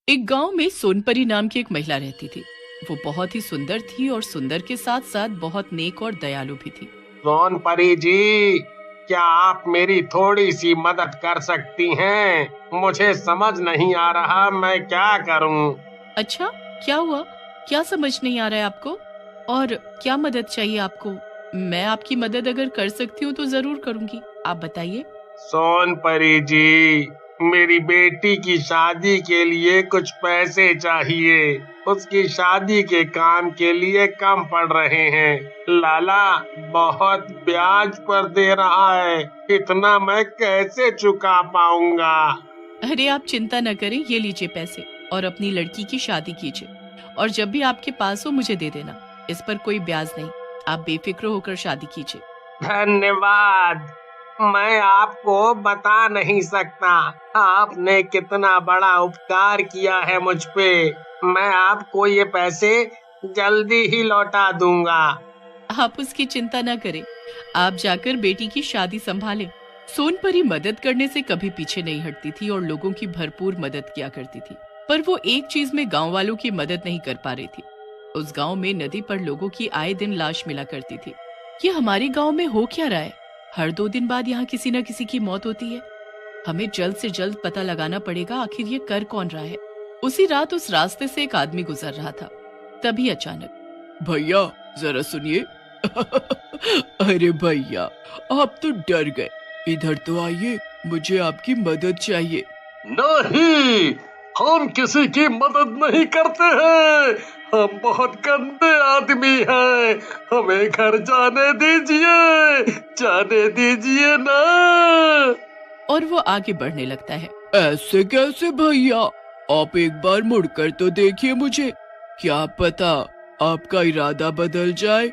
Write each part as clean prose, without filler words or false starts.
एक गांव में सोनपरी नाम की एक महिला रहती थी। वो बहुत ही सुंदर थी और सुंदर के साथ साथ बहुत नेक और दयालु भी थी। सोनपरी जी, क्या आप मेरी थोड़ी सी मदद कर सकती हैं? मुझे समझ नहीं आ रहा मैं क्या करूं। अच्छा, क्या हुआ? क्या समझ नहीं आ रहा है आपको? और क्या मदद चाहिए आपको? मैं आपकी मदद अगर कर सकती हूँ तो जरूर करूंगी। आप बताइए। सोनपरी जी, मेरी बेटी की शादी के लिए कुछ पैसे चाहिए। उसकी शादी के काम के लिए कम पड़ रहे हैं। लाला बहुत ब्याज पर दे रहा है। इतना मैं कैसे चुका पाऊंगा? अरे आप चिंता न करें, ये लीजिए पैसे और अपनी लड़की की शादी कीजिए। और जब भी आपके पास हो मुझे दे देना। इस पर कोई ब्याज नहीं। आप बेफिक्र होकर शादी कीजिए। धन्यवाद। मैं आपको बता नहीं सकता आपने कितना बड़ा उपकार किया है मुझ पे। मैं आपको ये पैसे जल्दी ही लौटा दूंगा। आप उसकी चिंता न करें। आप जाकर बेटी की शादी संभालें। सोनपरी मदद करने से कभी पीछे नहीं हटती थी और लोगों की भरपूर मदद किया करती थी। पर वो एक चीज में गांव वालों की मदद नहीं कर पा रही थी। उस गांव में नदी पर लोगों की आए दिन लाश मिला करती थी। ये हमारे गांव में हो क्या रहा है? हर 2 दिन बाद यहाँ किसी न किसी की मौत होती है। हमें जल्द से जल्द पता लगाना पड़ेगा आखिर ये कर कौन रहा है। उसी रात उस रास्ते से एक आदमी गुजर रहा था। तभी अचानक, भैया जरा सुनिए। अरे भैया, आप तो डर गए। इधर तो आइए, मुझे आपकी मदद चाहिए। नहीं, हम किसी की मदद नहीं करते हैं। हम बहुत गंदे आदमी हैं। हमें घर जाने दीजिए, जाने दीजिए ना। और वो आगे बढ़ने लगता है। ऐसे कैसे भैया? आप एक बार मुड़कर तो देखिए मुझे। क्या पता आपका इरादा बदल जाए।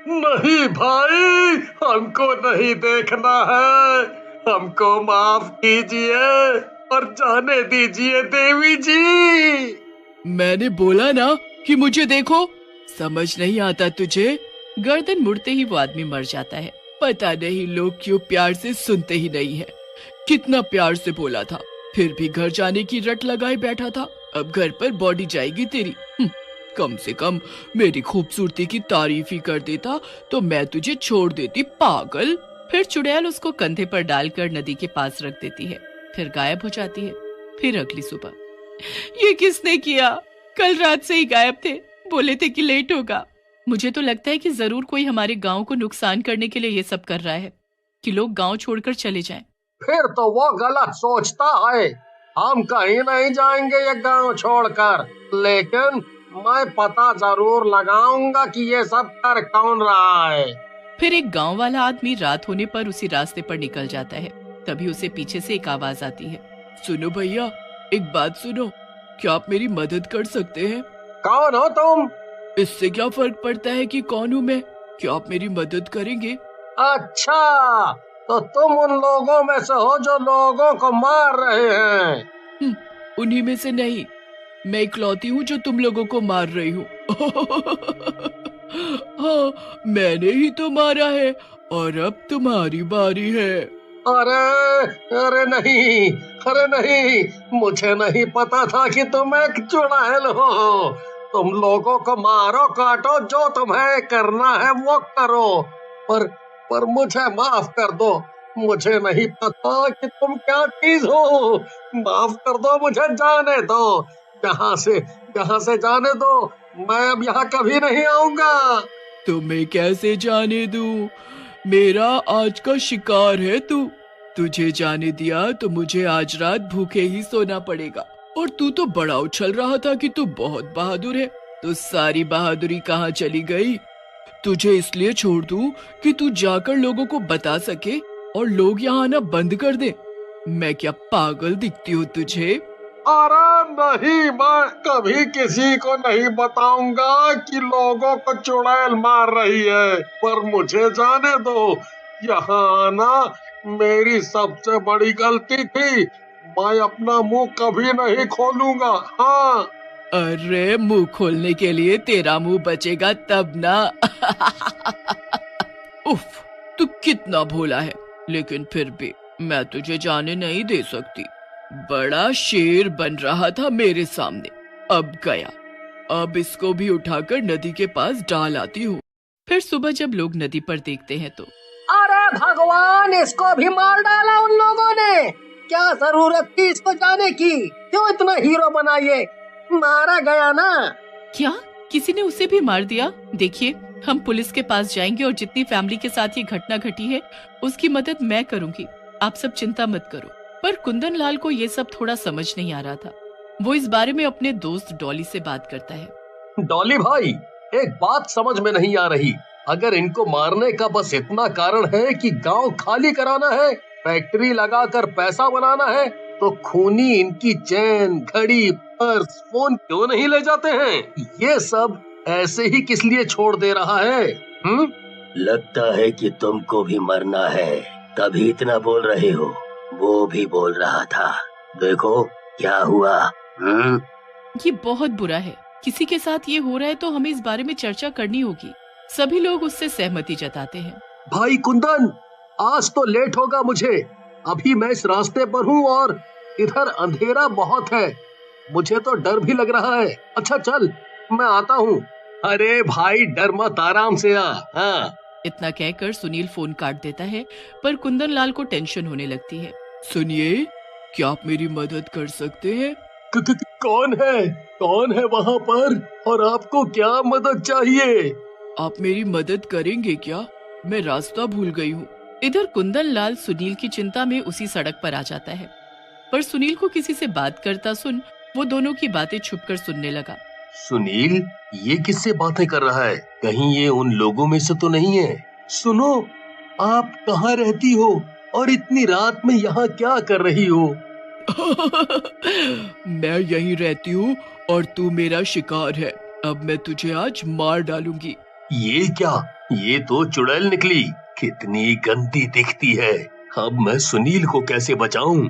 नहीं भाई, हमको नहीं देखना है। हमको माफ कीजिए और जाने दीजिए देवी जी। मैंने बोला ना कि मुझे देखो। समझ नहीं आता तुझे? गर्दन मुड़ते ही वो आदमी मर जाता है। पता नहीं लोग क्यों प्यार से सुनते ही नहीं है। कितना प्यार से बोला था, फिर भी घर जाने की रट लगाए बैठा था। अब घर पर बॉडी जाएगी तेरी। कम से कम मेरी खूबसूरती की तारीफ ही कर देता तो मैं तुझे छोड़ देती, पागल। फिर चुड़ैल उसको कंधे पर डालकर नदी के पास रख देती है, फिर गायब हो जाती है। फिर अगली सुबह, ये किसने किया? कल रात से ही गायब थे, बोले थे कि लेट होगा। मुझे तो लगता है कि जरूर कोई हमारे गांव को नुकसान करने के लिए ये सब कर रहा है कि लोग गांव छोड़कर चले जाएं। फिर तो वो गलत सोचता है। हम कहीं नहीं जाएंगे ये गांव छोड़कर। लेकिन मैं पता जरूर लगाऊंगा कि ये सब कर कौन रहा है। फिर एक गांव वाला आदमी रात होने पर उसी रास्ते पर निकल जाता है। तभी उसे पीछे से एक आवाज आती है। सुनो भैया, एक बात सुनो। क्या आप मेरी मदद कर सकते हैं? कौन हो तुम? इससे क्या फर्क पड़ता है कि कौन हूँ मैं? क्या आप मेरी मदद करेंगे? अच्छा, तो तुम उन लोगों में से हो जो लोगों को मार रहे हैं। उन्हीं में से नहीं। मैं इकलौती हूँ जो तुम लोगों को मार रही हूँ। हाँ, मैंने ही तो मारा है और अब तुम्हारी बारी है। अरे अरे नहीं, अरे नहीं, मुझे नहीं पता था कि तुम एक चुड़ैल हो। तुम लोगों को मारो काटो, जो तुम्हें करना है वो करो। पर मुझे माफ कर दो। मुझे नहीं पता कि तुम क्या चीज हो। माफ कर दो, मुझे जाने दो। यहाँ से जाने दो। मैं अब यहाँ कभी नहीं आऊंगा। तुम्हें कैसे जाने दूं? मेरा आज का शिकार है तू। तुझे जाने दिया तो मुझे आज रात भूखे ही सोना पड़ेगा। और तू तो बड़ा उछल रहा था कि तू बहुत बहादुर है। तो सारी बहादुरी कहाँ चली गई? तुझे इसलिए छोड़ दूं कि तू जाकर लोगों को बता सके और लोग यहाँ आना बंद कर दे। मैं क्या पागल दिखती हूँ तुझे? अरे नहीं, मैं कभी किसी को नहीं बताऊंगा कि लोगों को चुड़ैल मार रही है। पर मुझे जाने दो। यहाँ आना मेरी सबसे बड़ी गलती थी। मैं अपना मुंह कभी नहीं खोलूंगा। हाँ। अरे मुंह खोलने के लिए तेरा मुंह बचेगा तब ना। उफ, तू कितना भोला है। लेकिन फिर भी मैं तुझे जाने नहीं दे सकती। बड़ा शेर बन रहा था मेरे सामने, अब गया। अब इसको भी उठाकर नदी के पास डाल आती हूँ। फिर सुबह जब लोग नदी पर देखते हैं तो अरे भगवान, इसको भी मार डाला उन लोगों ने। क्या जरूरत थी इसको जाने की? क्यों इतना हीरो बना ये? मारा गया ना। क्या किसी ने उसे भी मार दिया? देखिए, हम पुलिस के पास जाएंगे और जितनी फैमिली के साथ ये घटना घटी है उसकी मदद मैं करूंगी। आप सब चिंता मत करो। पर कुंदन लाल को ये सब थोड़ा समझ नहीं आ रहा था। वो इस बारे में अपने दोस्त डॉली से बात करता है। डॉली भाई, एक बात समझ में नहीं आ रही। अगर इनको मारने का बस इतना कारण है कि गांव खाली कराना है, फैक्ट्री लगाकर पैसा बनाना है, तो खूनी इनकी चैन, घड़ी, पर्स, फोन क्यों नहीं ले जाते हैं? ये सब ऐसे ही किस लिए छोड़ दे रहा है? लगता है कि तुमको भी मरना है, तभी इतना बोल रहे हो। वो भी बोल रहा था, देखो क्या हुआ। ये बहुत बुरा है। किसी के साथ ये हो रहा है तो हमें इस बारे में चर्चा करनी होगी। सभी लोग उससे सहमति जताते हैं। भाई कुंदन, आज तो लेट होगा मुझे। अभी मैं इस रास्ते पर हूँ और इधर अंधेरा बहुत है। मुझे तो डर भी लग रहा है। अच्छा चल, मैं आता हूँ। अरे भाई डर मत, आराम से आ। हाँ। इतना कहकर सुनील फोन काट देता है, पर कुंदन लाल को टेंशन होने लगती है। सुनिए, क्या आप मेरी मदद कर सकते हैं? कौन है वहाँ पर और आपको क्या मदद चाहिए? आप मेरी मदद करेंगे क्या? मैं रास्ता भूल गई हूँ। इधर कुंदन लाल सुनील की चिंता में उसी सड़क पर आ जाता है, पर सुनील को किसी से बात करता सुन वो दोनों की बातें छुपकर सुनने लगा। सुनील, ये किससे बातें कर रहा है? कहीं ये उन लोगों में से तो नहीं है? सुनो, आप कहाँ रहती हो और इतनी रात में यहाँ क्या कर रही हो? मैं यहीं रहती हूँ और तू मेरा शिकार है। अब मैं तुझे आज मार डालूंगी। ये क्या? ये तो चुड़ैल निकली। कितनी गंदी दिखती है। अब मैं सुनील को कैसे बचाऊं?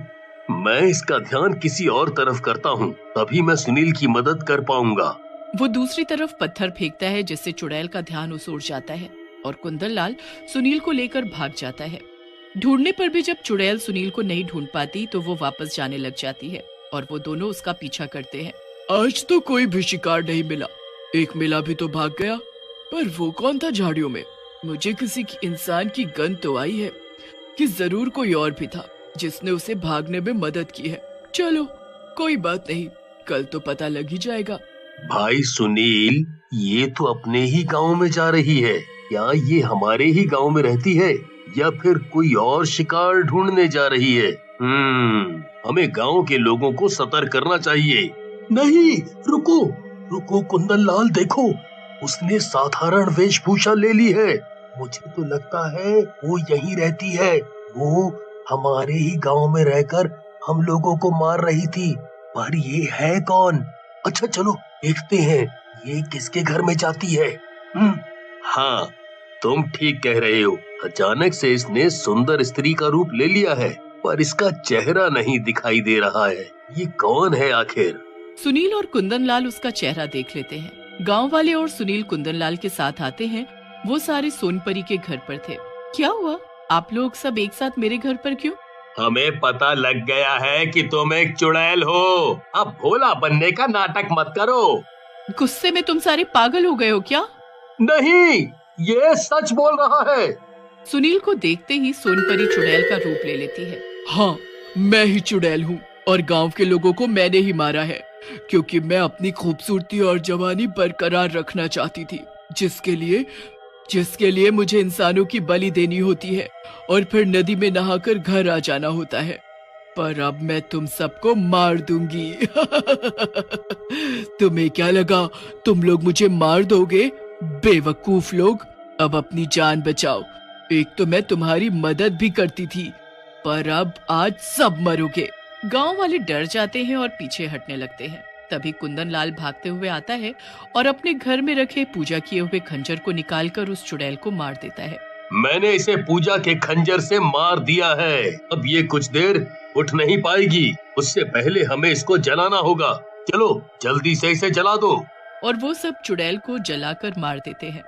मैं इसका ध्यान किसी और तरफ करता हूँ, तभी मैं सुनील की मदद कर पाऊंगा। वो दूसरी तरफ पत्थर फेंकता है, जिससे चुड़ैल का ध्यान उस ओर जाता है और कुंदन लाल सुनील को लेकर भाग जाता है। ढूंढने पर भी जब चुड़ैल सुनील को नहीं ढूंढ पाती तो वो वापस जाने लग जाती है और वो दोनों उसका पीछा करते हैं। आज तो कोई भी शिकार नहीं मिला। एक मिला भी तो भाग गया, पर वो कौन था झाड़ियों में? मुझे किसी इंसान की गंध तो आई है कि जरूर कोई और भी था जिसने उसे भागने में मदद की है। चलो कोई बात नहीं, कल तो पता लग ही जाएगा। भाई सुनील, ये तो अपने ही गांव में जा रही है। क्या ये हमारे ही गांव में रहती है या फिर कोई और शिकार ढूंढने जा रही है? हमें गांव के लोगों को सतर्क करना चाहिए। नहीं, रुको कुंदन लाल, देखो उसने साधारण वेशभूषा ले ली है। मुझे तो लगता है वो यहीं रहती है। वो हमारे ही गांव में रहकर हम लोगों को मार रही थी। पर ये है कौन? अच्छा चलो देखते हैं ये किसके घर में जाती है। हाँ, तुम ठीक कह रहे हो। अचानक से इसने सुंदर स्त्री का रूप ले लिया है, पर इसका चेहरा नहीं दिखाई दे रहा है। ये कौन है आखिर? सुनील और कुंदन लाल उसका चेहरा देख लेते हैं। गांव वाले और सुनील कुंदन लाल के साथ आते हैं। वो सारे सोनपरी के घर पर थे। क्या हुआ? आप लोग सब एक साथ मेरे घर पर क्यों? हमें पता लग गया है कि तुम एक चुड़ैल हो। अब भोला बनने का नाटक मत करो। गुस्से में तुम सारे पागल हो गए हो क्या? नहीं, ये सच बोल रहा है। सुनील को देखते ही सोनपरी चुड़ैल का रूप ले लेती है। हाँ, मैं ही चुड़ैल हूँ और गांव के लोगों को मैंने ही मारा है, क्योंकि मैं अपनी खूबसूरती और जवानी बरकरार रखना चाहती थी, जिसके लिए मुझे इंसानों की बलि देनी होती है और फिर नदी में नहाकर घर आ जाना होता है। पर अब मैं तुम सबको मार दूंगी। तुम्हें क्या लगा तुम लोग मुझे मार दोगे? बेवकूफ लोग, अब अपनी जान बचाओ। एक तो मैं तुम्हारी मदद भी करती थी, पर अब आज सब मरोगे। गांव वाले डर जाते हैं और पीछे हटने लगते हैं। तभी कुंदन लाल भागते हुए आता है और अपने घर में रखे पूजा किए हुए खंजर को निकालकर उस चुड़ैल को मार देता है। मैंने इसे पूजा के खंजर से मार दिया है। अब ये कुछ देर उठ नहीं पाएगी। उससे पहले हमें इसको जलाना होगा। चलो जल्दी से इसे जला दो। और वो सब चुड़ैल को जलाकर मार देते हैं।